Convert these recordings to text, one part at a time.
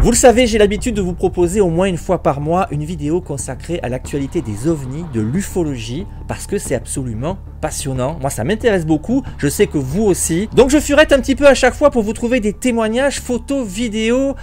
Vous le savez, j'ai l'habitude de vous proposer au moins une fois par mois une vidéo consacrée à l'actualité des ovnis, de l'ufologie, parce que c'est absolument passionnant. Moi, ça m'intéresse beaucoup, je sais que vous aussi. Donc je furette un petit peu à chaque fois pour vous trouver des témoignages, photos, vidéos,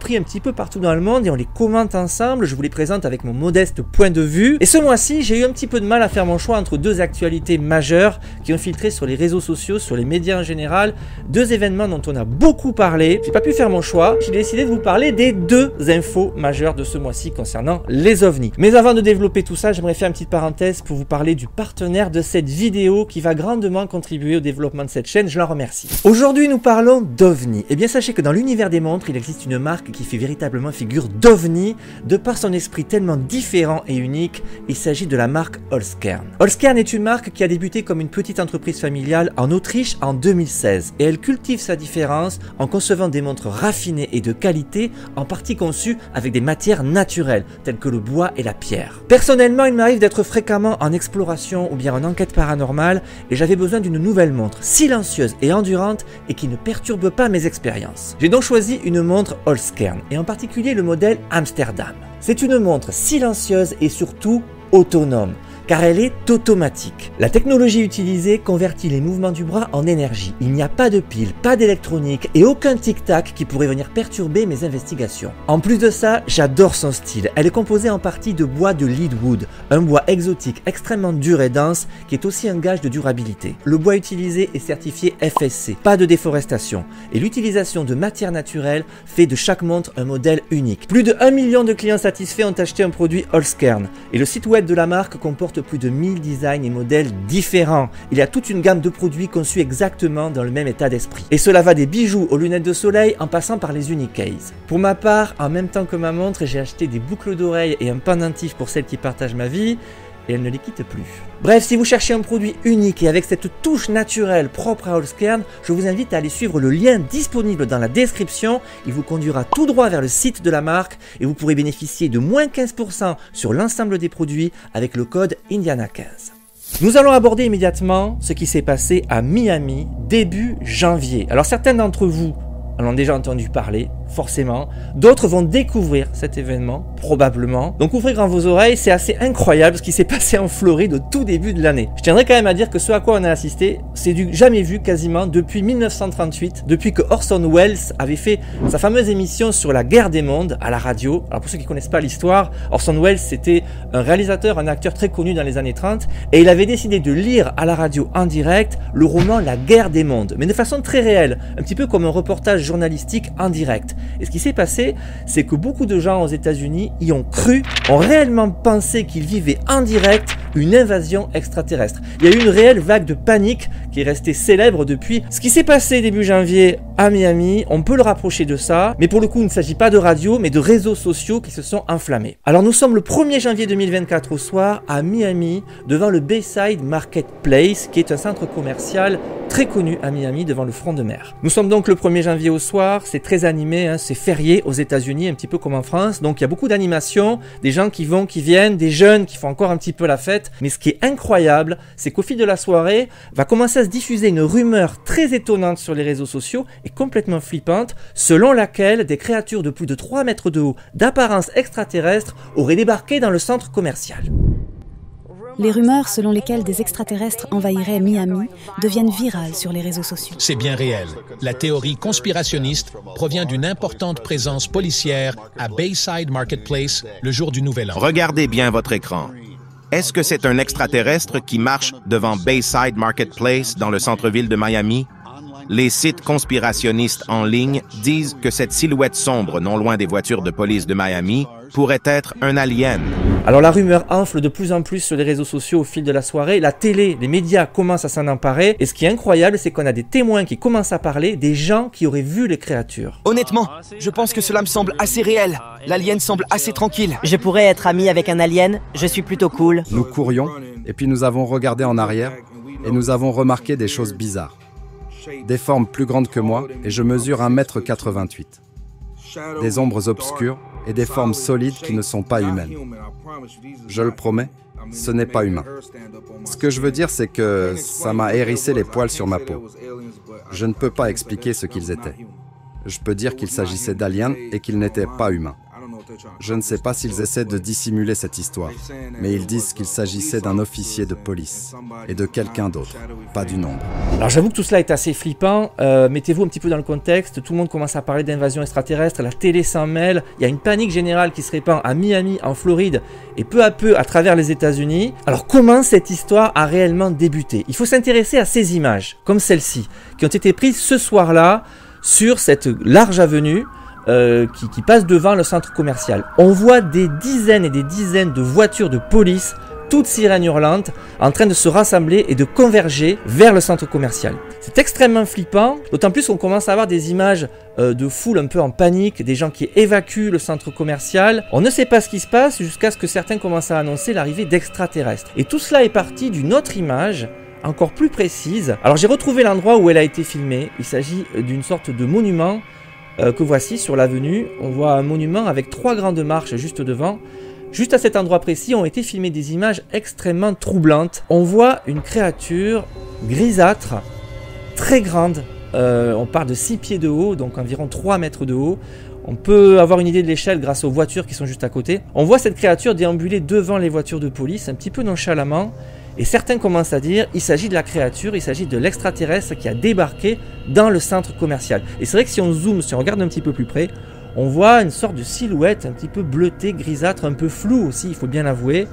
pris un petit peu partout dans le monde et on les commente ensemble. Je vous les présente avec mon modeste point de vue. Et ce mois-ci, j'ai eu un petit peu de mal à faire mon choix entre deux actualités majeures qui ont filtré sur les réseaux sociaux, sur les médias en général, deux événements dont on a beaucoup parlé. J'ai pas pu faire mon choix, j'ai décidé de vous parler des deux infos majeures de ce mois-ci concernant les ovnis. Mais avant de développer tout ça, j'aimerais faire une petite parenthèse pour vous parler du partenaire de cette vidéo qui va grandement contribuer au développement de cette chaîne, je l'en remercie. Aujourd'hui, nous parlons d'ovnis. Et bien, sachez que dans l'univers des montres, il existe une marque qui fait véritablement figure d'ovni, de par son esprit tellement différent et unique. Il s'agit de la marque Holzkern. Holzkern est une marque qui a débuté comme une petite entreprise familiale en Autriche en 2016. Et elle cultive sa différence en concevant des montres raffinées et de qualité, en partie conçues avec des matières naturelles, telles que le bois et la pierre. Personnellement, il m'arrive d'être fréquemment en exploration ou bien en enquête paranormale, et j'avais besoin d'une nouvelle montre silencieuse et endurante et qui ne perturbe pas mes expériences. J'ai donc choisi une montre Holzkern, et en particulier le modèle Amsterdam. C'est une montre silencieuse et surtout autonome, car elle est automatique. La technologie utilisée convertit les mouvements du bras en énergie. Il n'y a pas de pile, pas d'électronique et aucun tic-tac qui pourrait venir perturber mes investigations. En plus de ça, j'adore son style. Elle est composée en partie de bois de leadwood, un bois exotique extrêmement dur et dense qui est aussi un gage de durabilité. Le bois utilisé est certifié FSC, pas de déforestation, et l'utilisation de matières naturelles fait de chaque montre un modèle unique. Plus de 1 million de clients satisfaits ont acheté un produit Holzkern, et le site web de la marque comporte plus de 1000 designs et modèles différents. Il y a toute une gamme de produits conçus exactement dans le même état d'esprit. Et cela va des bijoux aux lunettes de soleil en passant par les unicases. Pour ma part, en même temps que ma montre, j'ai acheté des boucles d'oreilles et un pendentif pour celle qui partage ma vie, et elle ne les quitte plus. Bref, si vous cherchez un produit unique et avec cette touche naturelle propre à Holzkern, je vous invite à aller suivre le lien disponible dans la description. Il vous conduira tout droit vers le site de la marque et vous pourrez bénéficier de moins 15% sur l'ensemble des produits avec le code Indiana15. Nous allons aborder immédiatement ce qui s'est passé à Miami début janvier. Alors certains d'entre vous en ont déjà entendu parler, forcément. D'autres vont découvrir cet événement, probablement. Donc ouvrez grand vos oreilles, c'est assez incroyable ce qui s'est passé en Floride au tout début de l'année. Je tiendrai quand même à dire que ce à quoi on a assisté, c'est du jamais vu quasiment depuis 1938, depuis que Orson Welles avait fait sa fameuse émission sur la guerre des mondes à la radio. Alors pour ceux qui ne connaissent pas l'histoire, Orson Welles c'était un réalisateur, un acteur très connu dans les années 30, et il avait décidé de lire à la radio en direct le roman La guerre des mondes, mais de façon très réelle, un petit peu comme un reportage journalistique en direct. Et ce qui s'est passé, c'est que beaucoup de gens aux États-Unis y ont cru, ont réellement pensé qu'ils vivaient en direct une invasion extraterrestre. Il y a eu une réelle vague de panique qui est restée célèbre depuis. Ce qui s'est passé début janvier à Miami, on peut le rapprocher de ça, mais pour le coup, il ne s'agit pas de radio, mais de réseaux sociaux qui se sont enflammés. Alors nous sommes le 1er janvier 2024 au soir à Miami, devant le Bayside Marketplace, qui est un centre commercial très connu à Miami devant le front de mer. Nous sommes donc le 1er janvier au soir, c'est très animé, hein, c'est férié aux États-Unis, un petit peu comme en France, donc il y a beaucoup d'animations, des gens qui vont, qui viennent, des jeunes qui font encore un petit peu la fête, mais ce qui est incroyable, c'est qu'au fil de la soirée, va commencer à se diffuser une rumeur très étonnante sur les réseaux sociaux et complètement flippante, selon laquelle des créatures de plus de 3 mètres de haut, d'apparence extraterrestre, auraient débarqué dans le centre commercial. Les rumeurs selon lesquelles des extraterrestres envahiraient Miami deviennent virales sur les réseaux sociaux. C'est bien réel. La théorie conspirationniste provient d'une importante présence policière à Bayside Marketplace le jour du Nouvel An. Regardez bien votre écran. Est-ce que c'est un extraterrestre qui marche devant Bayside Marketplace dans le centre-ville de Miami? Les sites conspirationnistes en ligne disent que cette silhouette sombre non loin des voitures de police de Miami pourrait être un alien. Alors la rumeur enfle de plus en plus sur les réseaux sociaux au fil de la soirée, la télé, les médias commencent à s'en emparer, et ce qui est incroyable, c'est qu'on a des témoins qui commencent à parler, des gens qui auraient vu les créatures. Honnêtement, je pense que cela me semble assez réel. L'alien semble assez tranquille. Je pourrais être ami avec un alien, je suis plutôt cool. Nous courions, et puis nous avons regardé en arrière, et nous avons remarqué des choses bizarres. Des formes plus grandes que moi, et je mesure 1,88 m. Des ombres obscures et des formes solides qui ne sont pas humaines. Je le promets, ce n'est pas humain. Ce que je veux dire, c'est que ça m'a hérissé les poils sur ma peau. Je ne peux pas expliquer ce qu'ils étaient. Je peux dire qu'il s'agissait d'aliens et qu'ils n'étaient pas humains. Je ne sais pas s'ils essaient de dissimuler cette histoire, mais ils disent qu'il s'agissait d'un officier de police et de quelqu'un d'autre, pas du nombre. Alors j'avoue que tout cela est assez flippant, mettez-vous un petit peu dans le contexte, tout le monde commence à parler d'invasion extraterrestre, la télé s'en mêle, il y a une panique générale qui se répand à Miami, en Floride, et peu à peu à travers les États-Unis. Alors comment cette histoire a réellement débuté? Il faut s'intéresser à ces images, comme celle-ci, qui ont été prises ce soir-là, sur cette large avenue, qui passe devant le centre commercial. On voit des dizaines et des dizaines de voitures de police, toutes sirènes hurlantes, en train de se rassembler et de converger vers le centre commercial. C'est extrêmement flippant, d'autant plus qu'on commence à avoir des images de foule un peu en panique, des gens qui évacuent le centre commercial. On ne sait pas ce qui se passe jusqu'à ce que certains commencent à annoncer l'arrivée d'extraterrestres. Et tout cela est parti d'une autre image, encore plus précise. Alors j'ai retrouvé l'endroit où elle a été filmée. Il s'agit d'une sorte de monument que voici sur l'avenue. On voit un monument avec 3 grandes marches juste devant. Juste à cet endroit précis ont été filmées des images extrêmement troublantes. On voit une créature grisâtre, très grande. On parle de 6 pieds de haut, donc environ 3 mètres de haut. On peut avoir une idée de l'échelle grâce aux voitures qui sont juste à côté. On voit cette créature déambuler devant les voitures de police, un petit peu nonchalamment. Et certains commencent à dire il s'agit de la créature, il s'agit de l'extraterrestre qui a débarqué dans le centre commercial. Et c'est vrai que si on zoome, si on regarde un petit peu plus près, on voit une sorte de silhouette un petit peu bleutée, grisâtre, un peu floue aussi, il faut bien l'avouer.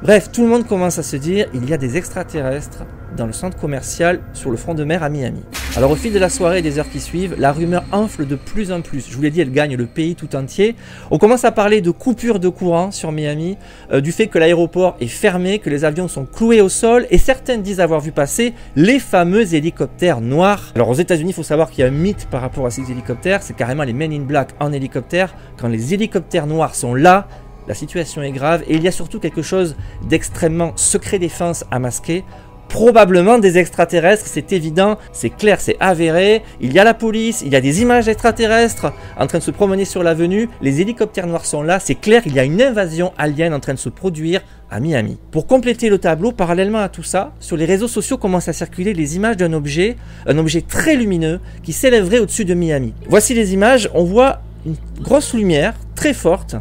Bref, tout le monde commence à se dire il y a des extraterrestres dans le centre commercial sur le front de mer à Miami. Alors au fil de la soirée et des heures qui suivent, la rumeur enfle de plus en plus. Je vous l'ai dit, elle gagne le pays tout entier. On commence à parler de coupure de courant sur Miami, du fait que l'aéroport est fermé, que les avions sont cloués au sol, et certains disent avoir vu passer les fameux hélicoptères noirs. Alors aux États-Unis, il faut savoir qu'il y a un mythe par rapport à ces hélicoptères, c'est carrément les Men in Black en hélicoptère. Quand les hélicoptères noirs sont là, la situation est grave et il y a surtout quelque chose d'extrêmement secret défense à masquer. Probablement des extraterrestres, c'est évident, c'est clair, c'est avéré. Il y a la police, il y a des images extraterrestres en train de se promener sur l'avenue. Les hélicoptères noirs sont là, c'est clair, il y a une invasion alien en train de se produire à Miami. Pour compléter le tableau, parallèlement à tout ça, sur les réseaux sociaux commencent à circuler les images d'un objet, un objet très lumineux qui s'élèverait au-dessus de Miami. Voici les images, on voit une grosse lumière très forte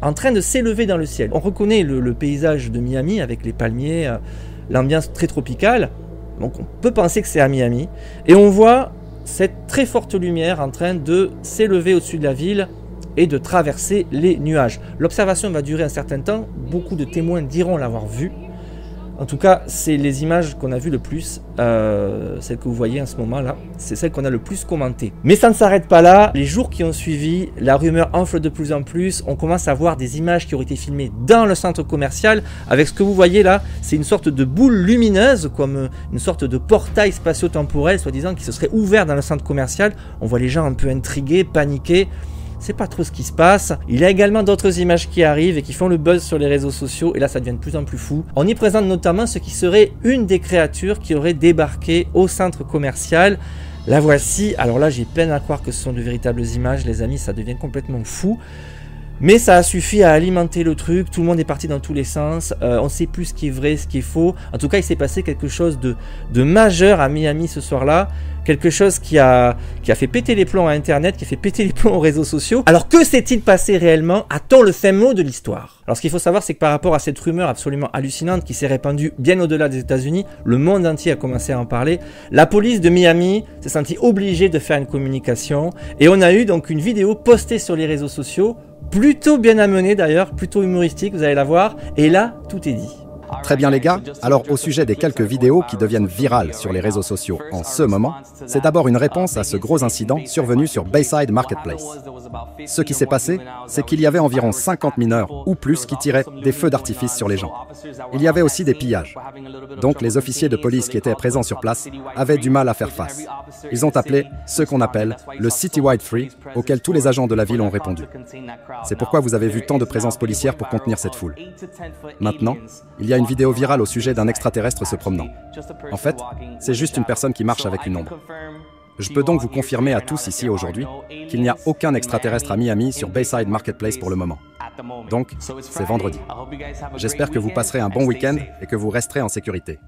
en train de s'élever dans le ciel. On reconnaît le paysage de Miami avec les palmiers, l'ambiance très tropicale, donc on peut penser que c'est à Miami, et on voit cette très forte lumière en train de s'élever au-dessus de la ville et de traverser les nuages. L'observation va durer un certain temps, beaucoup de témoins diront l'avoir vue. En tout cas, c'est les images qu'on a vues le plus, celles que vous voyez en ce moment-là, c'est celles qu'on a le plus commentées. Mais ça ne s'arrête pas là, les jours qui ont suivi, la rumeur enfle de plus en plus, on commence à voir des images qui ont été filmées dans le centre commercial, avec ce que vous voyez là, c'est une sorte de boule lumineuse, comme une sorte de portail spatio-temporel, soi-disant, qui se serait ouvert dans le centre commercial. On voit les gens un peu intrigués, paniqués. C'est pas trop ce qui se passe. Il y a également d'autres images qui arrivent et qui font le buzz sur les réseaux sociaux, et là ça devient de plus en plus fou. On y présente notamment ce qui serait une des créatures qui aurait débarqué au centre commercial. La voici. Alors là j'ai peine à croire que ce sont de véritables images, les amis, ça devient complètement fou. Mais ça a suffi à alimenter le truc, tout le monde est parti dans tous les sens, on ne sait plus ce qui est vrai, ce qui est faux. En tout cas, il s'est passé quelque chose de majeur à Miami ce soir-là, quelque chose qui a fait péter les plombs à Internet, qui a fait péter les plombs aux réseaux sociaux. Alors que s'est-il passé réellement? A-t-on le fin mot de l'histoire? Alors ce qu'il faut savoir, c'est que par rapport à cette rumeur absolument hallucinante qui s'est répandue bien au-delà des États-Unis, le monde entier a commencé à en parler, la police de Miami s'est sentie obligée de faire une communication, et on a eu donc une vidéo postée sur les réseaux sociaux, plutôt bien amenée d'ailleurs, plutôt humoristique, vous allez la voir, et là, tout est dit. Très bien les gars, alors au sujet des quelques vidéos qui deviennent virales sur les réseaux sociaux en ce moment, c'est d'abord une réponse à ce gros incident survenu sur Bayside Marketplace. Ce qui s'est passé, c'est qu'il y avait environ 50 mineurs ou plus qui tiraient des feux d'artifice sur les gens. Il y avait aussi des pillages. Donc les officiers de police qui étaient présents sur place avaient du mal à faire face. Ils ont appelé ce qu'on appelle le Citywide Free, auquel tous les agents de la ville ont répondu. C'est pourquoi vous avez vu tant de présence policière pour contenir cette foule. Maintenant, il y a une vidéo virale au sujet d'un extraterrestre se promenant. En fait, c'est juste une personne qui marche avec une ombre. Je peux donc vous confirmer à tous ici aujourd'hui qu'il n'y a aucun extraterrestre à Miami sur Bayside Marketplace pour le moment. Donc, c'est vendredi. J'espère que vous passerez un bon week-end et que vous resterez en sécurité.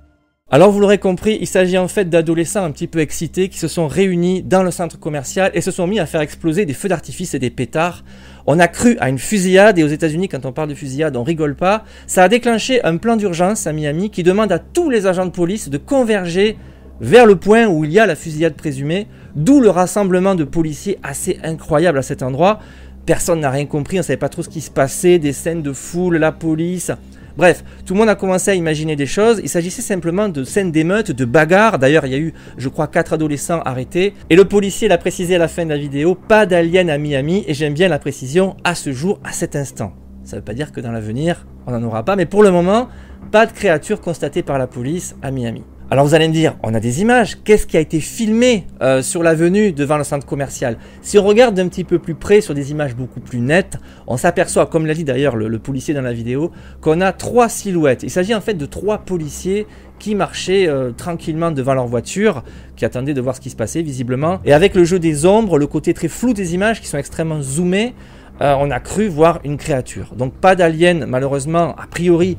Alors vous l'aurez compris, il s'agit en fait d'adolescents un petit peu excités qui se sont réunis dans le centre commercial et se sont mis à faire exploser des feux d'artifice et des pétards. On a cru à une fusillade, et aux États-Unis, quand on parle de fusillade, on rigole pas. Ça a déclenché un plan d'urgence à Miami qui demande à tous les agents de police de converger vers le point où il y a la fusillade présumée, d'où le rassemblement de policiers assez incroyable à cet endroit. Personne n'a rien compris, on ne savait pas trop ce qui se passait, des scènes de foule, la police... Bref, tout le monde a commencé à imaginer des choses. Il s'agissait simplement de scènes d'émeutes, de bagarres. D'ailleurs, il y a eu, je crois, 4 adolescents arrêtés. Et le policier l'a précisé à la fin de la vidéo, pas d'aliens à Miami. Et j'aime bien la précision, à ce jour, à cet instant. Ça ne veut pas dire que dans l'avenir, on n'en aura pas. Mais pour le moment, pas de créatures constatées par la police à Miami. Alors vous allez me dire, on a des images, qu'est-ce qui a été filmé sur l'avenue devant le centre commercial? Si on regarde d'un petit peu plus près sur des images beaucoup plus nettes, on s'aperçoit, comme l'a dit d'ailleurs le policier dans la vidéo, qu'on a 3 silhouettes. Il s'agit en fait de 3 policiers qui marchaient tranquillement devant leur voiture, qui attendaient de voir ce qui se passait visiblement. Et avec le jeu des ombres, le côté très flou des images qui sont extrêmement zoomées, on a cru voir une créature. Donc pas d'alien malheureusement a priori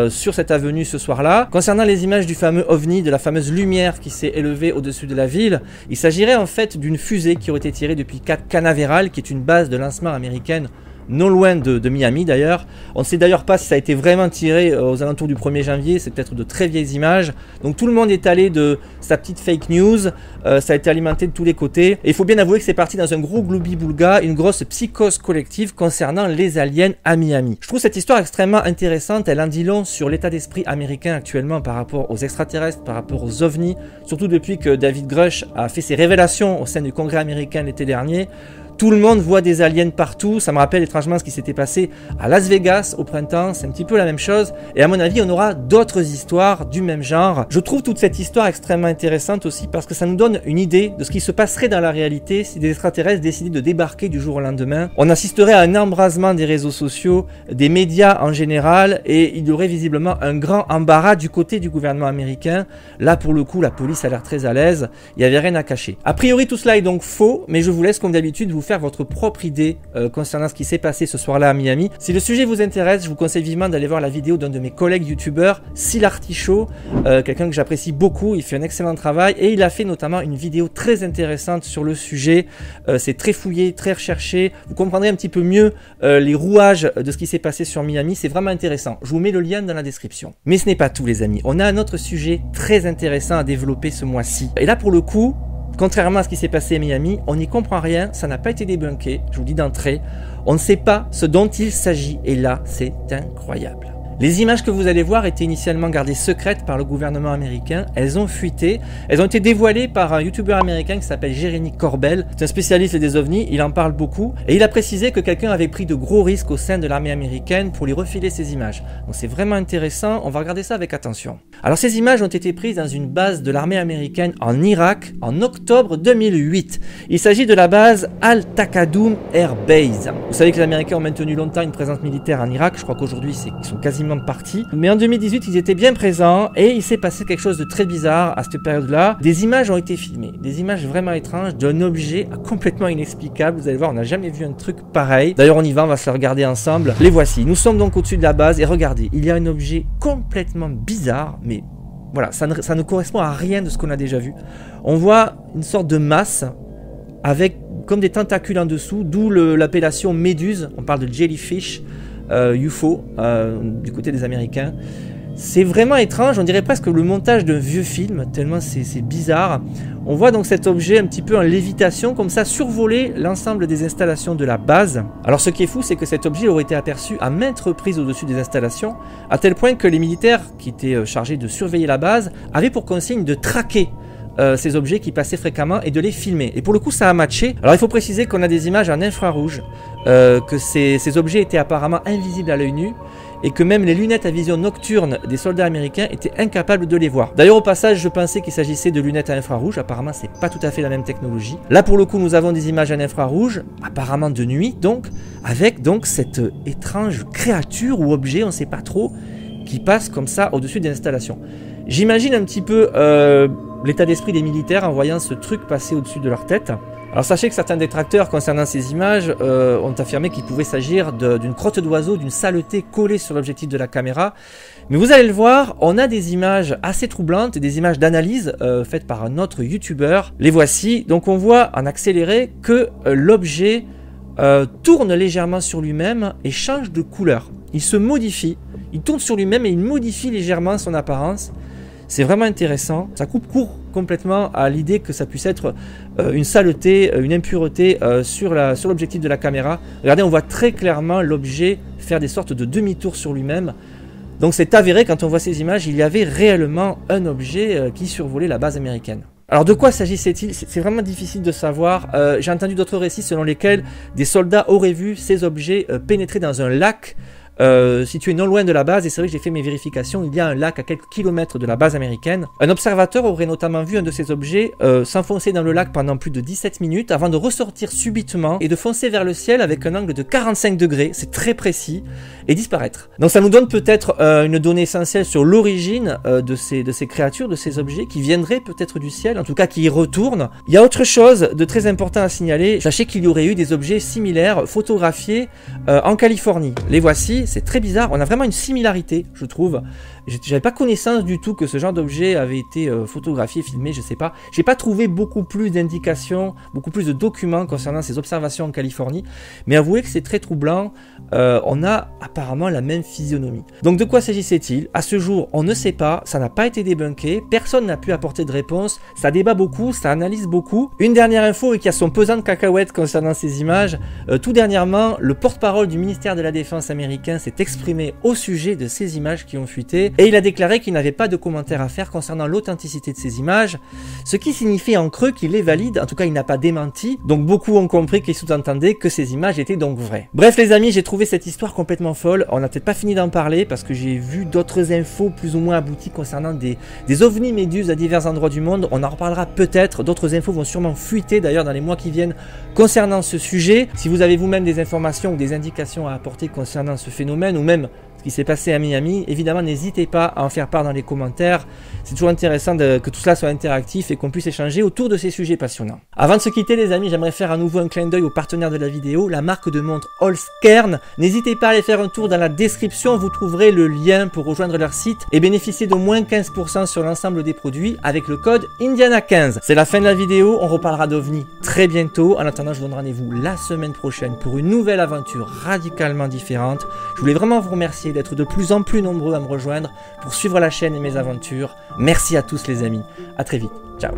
sur cette avenue ce soir-là. Concernant les images du fameux ovni, de la fameuse lumière qui s'est élevée au-dessus de la ville, il s'agirait en fait d'une fusée qui aurait été tirée depuis Cap Canaveral, qui est une base de lancement américaine non loin de Miami d'ailleurs. On ne sait d'ailleurs pas si ça a été vraiment tiré aux alentours du 1er janvier, c'est peut-être de très vieilles images. Donc tout le monde est allé de sa petite fake news, ça a été alimenté de tous les côtés. Et il faut bien avouer que c'est parti dans un gros gloubi-boulga, une grosse psychose collective concernant les aliens à Miami. Je trouve cette histoire extrêmement intéressante, elle en dit long sur l'état d'esprit américain actuellement par rapport aux extraterrestres, par rapport aux ovnis, surtout depuis que David Grush a fait ses révélations au sein du Congrès américain l'été dernier. Tout le monde voit des aliens partout, ça me rappelle étrangement ce qui s'était passé à Las Vegas au printemps, c'est un petit peu la même chose. Et à mon avis, on aura d'autres histoires du même genre. Je trouve toute cette histoire extrêmement intéressante aussi parce que ça nous donne une idée de ce qui se passerait dans la réalité si des extraterrestres décidaient de débarquer du jour au lendemain. On assisterait à un embrasement des réseaux sociaux, des médias en général, et il y aurait visiblement un grand embarras du côté du gouvernement américain. Là, pour le coup, la police a l'air très à l'aise, il n'y avait rien à cacher. A priori, tout cela est donc faux, mais je vous laisse comme d'habitude vous faire votre propre idée concernant ce qui s'est passé ce soir-là à Miami. Si le sujet vous intéresse, je vous conseille vivement d'aller voir la vidéo d'un de mes collègues youtubeurs, Silartichaud, quelqu'un que j'apprécie beaucoup, il fait un excellent travail et il a fait notamment une vidéo très intéressante sur le sujet. C'est très fouillé, très recherché, vous comprendrez un petit peu mieux les rouages de ce qui s'est passé sur Miami, c'est vraiment intéressant. Je vous mets le lien dans la description. Mais ce n'est pas tout les amis, on a un autre sujet très intéressant à développer ce mois-ci. Et là pour le coup, contrairement à ce qui s'est passé à Miami, on n'y comprend rien, ça n'a pas été débunké, je vous le dis d'entrée, on ne sait pas ce dont il s'agit, et là, c'est incroyable. Les images que vous allez voir étaient initialement gardées secrètes par le gouvernement américain, elles ont fuité, elles ont été dévoilées par un youtubeur américain qui s'appelle Jeremy Corbell, c'est un spécialiste des ovnis, il en parle beaucoup, et il a précisé que quelqu'un avait pris de gros risques au sein de l'armée américaine pour lui refiler ces images. Donc c'est vraiment intéressant, on va regarder ça avec attention. Alors ces images ont été prises dans une base de l'armée américaine en Irak en octobre 2008. Il s'agit de la base Al-Taqaddoum Air Base. Vous savez que les Américains ont maintenu longtemps une présence militaire en Irak, je crois qu'aujourd'hui ils sont quasiment partis. Mais en 2018, ils étaient bien présents et il s'est passé quelque chose de très bizarre à cette période-là. Des images ont été filmées, des images vraiment étranges d'un objet complètement inexplicable. Vous allez voir, on n'a jamais vu un truc pareil. D'ailleurs, on y va, on va se le regarder ensemble. Les voici. Nous sommes donc au-dessus de la base et regardez, il y a un objet complètement bizarre, mais voilà, ça ne correspond à rien de ce qu'on a déjà vu. On voit une sorte de masse avec comme des tentacules en dessous, d'où l'appellation méduse. On parle de jellyfish. UFO du côté des Américains. C'est vraiment étrange, on dirait presque le montage d'un vieux film, tellement c'est bizarre. On voit donc cet objet un petit peu en lévitation, comme ça, survoler l'ensemble des installations de la base. Alors ce qui est fou, c'est que cet objet aurait été aperçu à maintes reprises au-dessus des installations, à tel point que les militaires qui étaient chargés de surveiller la base avaient pour consigne de traquer ces objets qui passaient fréquemment et de les filmer. Et pour le coup, ça a matché. Alors il faut préciser qu'on a des images en infrarouge, que ces objets étaient apparemment invisibles à l'œil nu et que même les lunettes à vision nocturne des soldats américains étaient incapables de les voir. D'ailleurs au passage, je pensais qu'il s'agissait de lunettes à infrarouge, apparemment c'est pas tout à fait la même technologie. Là pour le coup, nous avons des images en infrarouge, apparemment de nuit donc, avec donc cette étrange créature ou objet, on sait pas trop, qui passe comme ça au-dessus des installations. J'imagine un petit peu l'état d'esprit des militaires en voyant ce truc passer au-dessus de leur tête. Alors sachez que certains détracteurs concernant ces images ont affirmé qu'il pouvait s'agir d'une crotte d'oiseau, d'une saleté collée sur l'objectif de la caméra. Mais vous allez le voir, on a des images assez troublantes, des images d'analyse faites par un autre youtubeur. Les voici. Donc on voit en accéléré que l'objet tourne légèrement sur lui-même et change de couleur. Il se modifie, il tourne sur lui-même et il modifie légèrement son apparence. C'est vraiment intéressant, ça coupe court complètement à l'idée que ça puisse être une saleté, une impureté sur l'objectif de la caméra. Regardez, on voit très clairement l'objet faire des sortes de demi-tours sur lui-même. Donc c'est avéré, quand on voit ces images, il y avait réellement un objet qui survolait la base américaine. Alors de quoi s'agissait-il? C'est vraiment difficile de savoir. J'ai entendu d'autres récits selon lesquels des soldats auraient vu ces objets pénétrer dans un lac situé non loin de la base, et c'est vrai que j'ai fait mes vérifications, il y a un lac à quelques kilomètres de la base américaine. Un observateur aurait notamment vu un de ces objets s'enfoncer dans le lac pendant plus de 17 minutes avant de ressortir subitement et de foncer vers le ciel avec un angle de 45 degrés, c'est très précis, et disparaître. Donc ça nous donne peut-être une donnée essentielle sur l'origine de ces créatures, de ces objets qui viendraient peut-être du ciel, en tout cas qui y retournent. Il y a autre chose de très important à signaler, sachez qu'il y aurait eu des objets similaires photographiés en Californie. Les voici. C'est très bizarre, on a vraiment une similarité, je trouve. J'avais pas connaissance du tout que ce genre d'objet avait été photographié, filmé, je sais pas. J'ai pas trouvé beaucoup plus d'indications, beaucoup plus de documents concernant ces observations en Californie, mais avouez que c'est très troublant. On a apparemment la même physionomie. Donc de quoi s'agissait-il? À ce jour, on ne sait pas, ça n'a pas été débunké, personne n'a pu apporter de réponse, ça débat beaucoup, ça analyse beaucoup. Une dernière info et qui a son pesant de cacahuètes concernant ces images, tout dernièrement, le porte-parole du ministère de la Défense américain s'est exprimé au sujet de ces images qui ont fuité et il a déclaré qu'il n'avait pas de commentaires à faire concernant l'authenticité de ces images, ce qui signifie en creux qu'il est valide, en tout cas il n'a pas démenti, donc beaucoup ont compris qu'il sous-entendait que ces images étaient donc vraies. Bref les amis, j'ai trouvé cette histoire complètement folle, on n'a peut-être pas fini d'en parler parce que j'ai vu d'autres infos plus ou moins abouties concernant des ovnis méduses à divers endroits du monde, on en reparlera peut-être, d'autres infos vont sûrement fuiter d'ailleurs dans les mois qui viennent concernant ce sujet. Si vous avez vous-même des informations ou des indications à apporter concernant ce phénomène ou même ce qui s'est passé à Miami, évidemment n'hésitez pas à en faire part dans les commentaires, c'est toujours intéressant que tout cela soit interactif et qu'on puisse échanger autour de ces sujets passionnants. Avant de se quitter les amis, j'aimerais faire à nouveau un clin d'œil aux partenaires de la vidéo, la marque de montre Holzkern. N'hésitez pas à aller faire un tour dans la description, vous trouverez le lien pour rejoindre leur site et bénéficier de moins 15% sur l'ensemble des produits avec le code Indiana15. C'est la fin de la vidéo, on reparlera d'OVNI très bientôt. En attendant, je vous donne rendez-vous la semaine prochaine pour une nouvelle aventure radicalement différente. Je voulais vraiment vous remercier d'être de plus en plus nombreux à me rejoindre pour suivre la chaîne et mes aventures. Merci à tous les amis, à très vite, ciao.